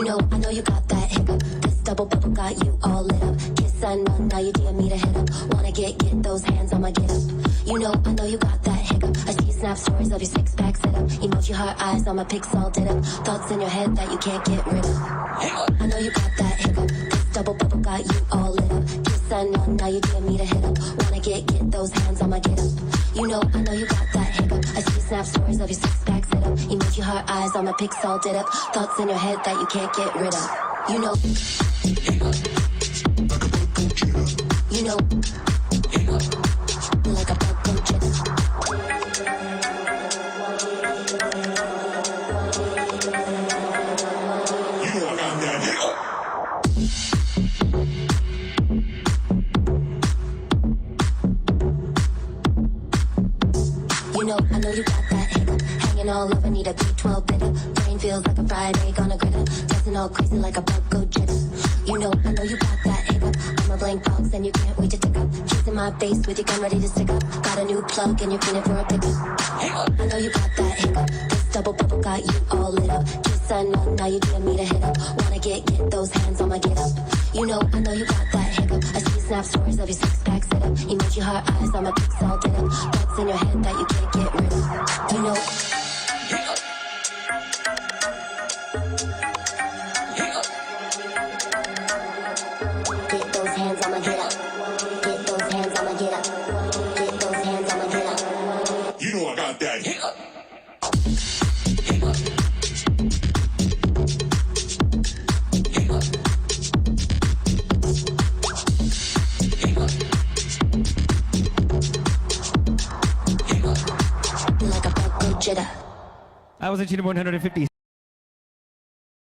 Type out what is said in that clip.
I know you got that hiccup. This double bubble got you all lit up. Kiss and run, now you DM me to hit up. Wanna get those hands on my get up. I know you got that hiccup. I see you snap stories of your six pack set up. Emoji heart eyes on my pics all did up. Thoughts in your head that you can't get rid of. I know you got that hiccup. This double bubble got you all lit up. Kiss and run, now you DM me to hit up. Wanna get those hands on my get up. I know you got that hiccup. I see you snap stories of your six pack set up. Emoji heart eyes on my pics all did up. Thoughts in your head that you can't get rid of. Like a bug go jitter. I got that hiccup. I know you got that hiccup. Hanging all over, need a B12 bitter. Brain feels like a fried egg on a griddle. Dancing all crazy like a bug go jitter. I know you got that hiccup. I'm a blank box and you can't wait to tick up. Kissing my face with your gun ready to stick up. Got a new plug and you're feeling for a pickup. I know you got that hiccup. This double bubble got you all lit up. Kiss and run, now you DM me to hit up. Wanna get those hands on my get up. I know you got that hiccup. I see you snap stories of your six pack set up. Emoji heart eyes on my pics all did up. Thoughts in your head that you can't get rid of. Get those hands on my get up. Get those hands on my get up. Get those hands on my get up. I got that hiccup. Like a bug go jitter. I was at 150.